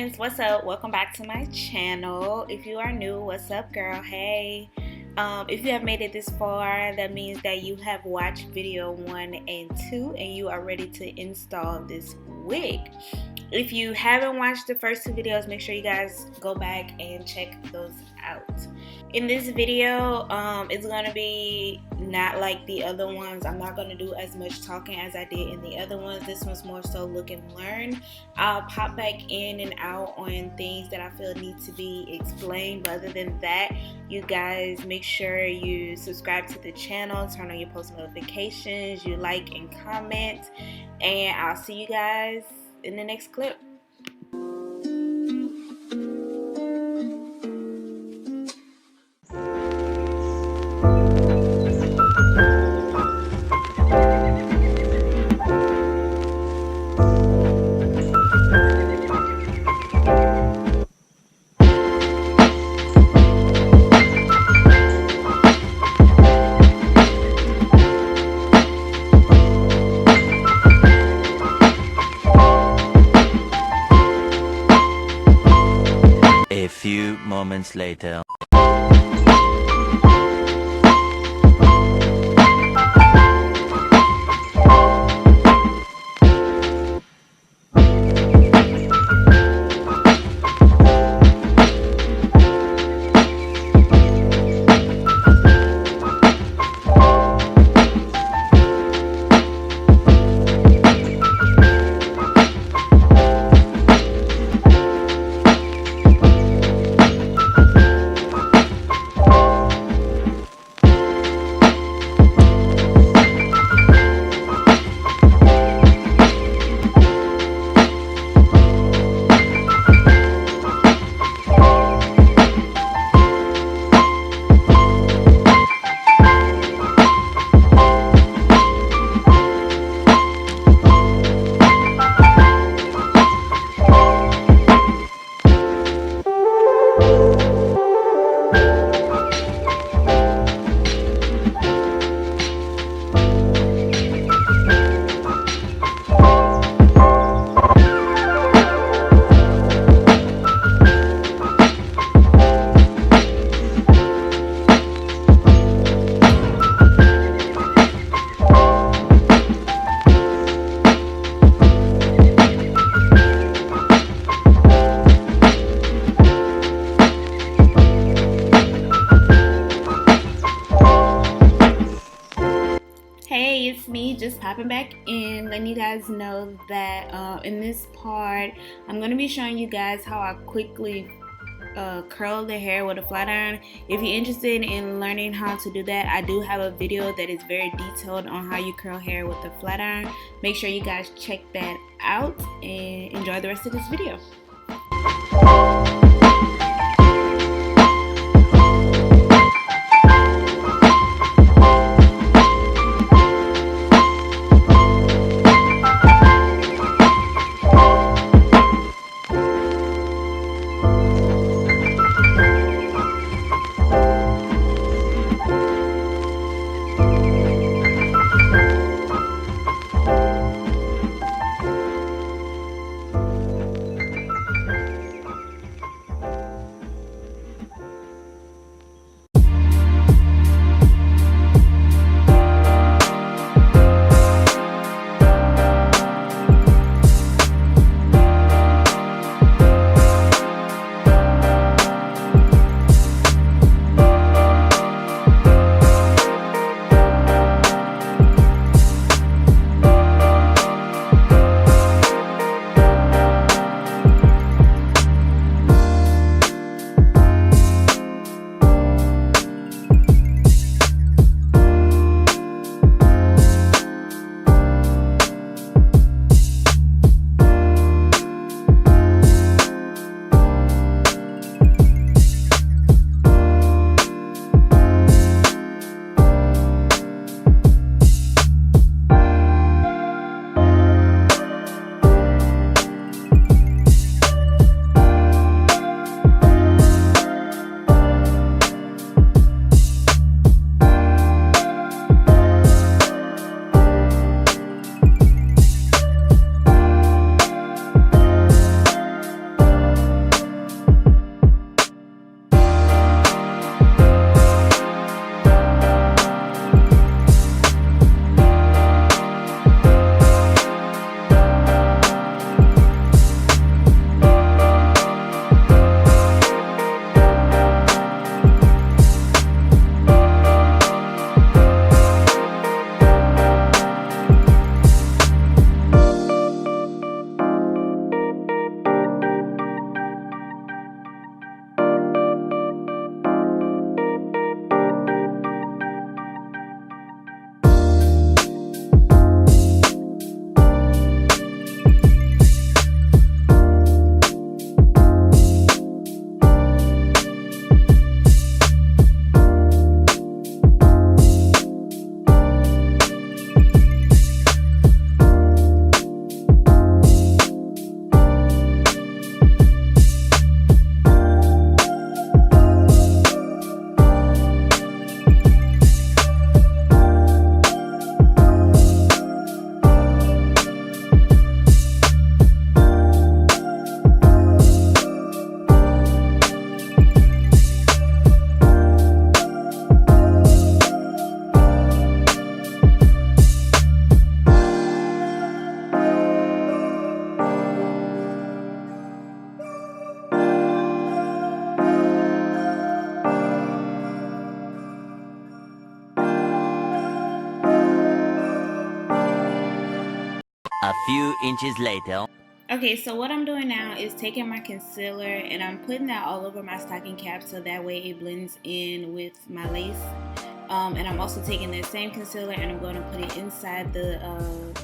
friends, what's up? Welcome back to my channel. If you are new, what's up, girl? Hey. If you have made it this far, that means that you have watched video 1 and 2 and you are ready to install this wig. If you haven't watched the first 2 videos, make sure you guys go back and check those out. In this video, it's gonna be not like the other ones. I'm not gonna do as much talking as I did in the other ones. This one's more so look and learn. I'll pop back in and out on things that I feel need to be explained, but other than that, you guys make sure you subscribe to the channel, turn on your post notifications, you like and comment, and I'll see you guys in the next clip. A few moments later. Hey, it's me just popping back in, letting you guys know that in this part I'm going to be showing you guys how I quickly curl the hair with a flat iron. If you're interested in learning how to do that, I do have a video that is very detailed on how you curl hair with a flat iron. Make sure you guys check that out and enjoy the rest of this video. few inches later. Okay, so what I'm doing now is taking my concealer and I'm putting that all over my stocking cap so that way it blends in with my lace. And I'm also taking that same concealer and I'm going to put it inside the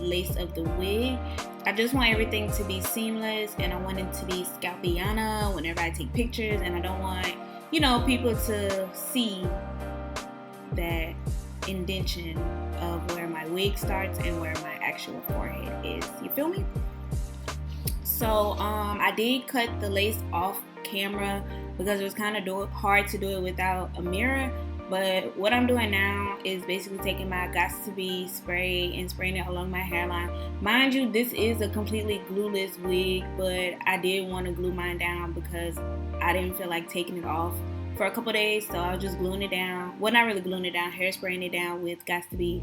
lace of the wig. I just want everything to be seamless and I want it to be scalpiana whenever I take pictures, and I don't want, you know, people to see that indentation of where my wig starts and where my actual forehead is. You feel me? So I did cut the lace off camera because it was kind of hard to do it without a mirror. But what I'm doing now is basically taking my Gots to Be spray and spraying it along my hairline. Mind you, this is a completely glueless wig, but I did want to glue mine down because I didn't feel like taking it off for a couple days, so I was just gluing it down. Well, not really gluing it down, hairspraying it down with Gots to Be,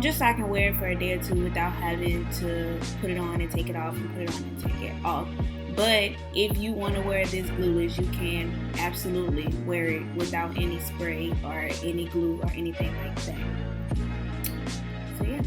just so I can wear it for a day or two without having to put it on and take it off and put it on and take it off. But if you want to wear this glueless, you can absolutely wear it without any spray or any glue or anything like that. So yeah.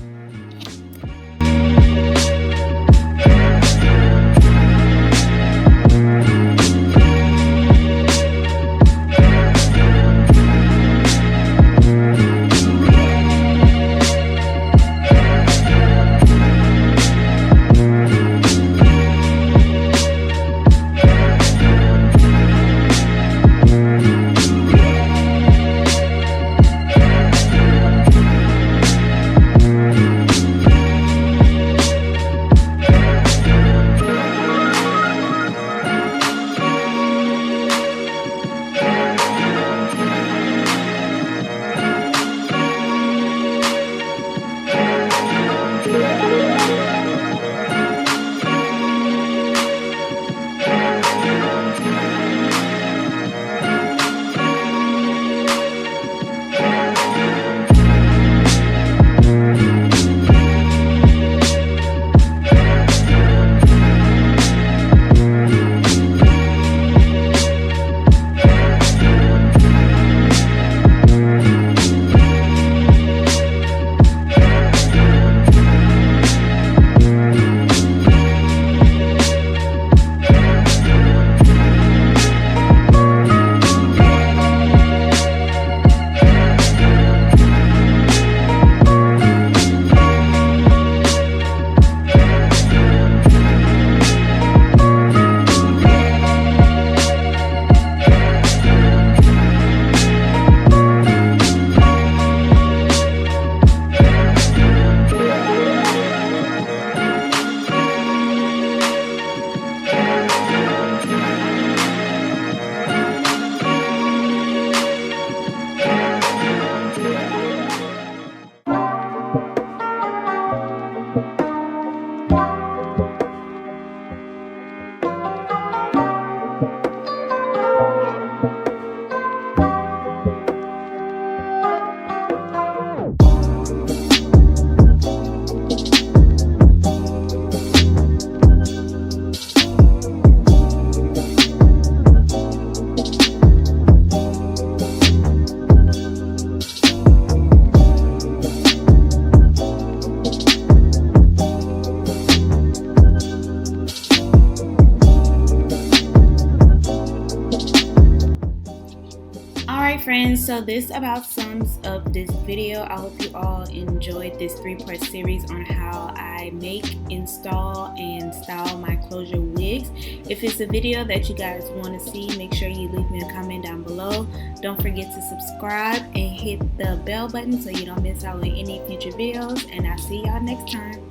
Friends, so this about sums up this video. I hope you all enjoyed this 3-part series on how I make, install, and style my closure wigs. If it's a video that you guys want to see, make sure you leave me a comment down below. Don't forget to subscribe and hit the bell button so you don't miss out on any future videos, and I'll see y'all next time.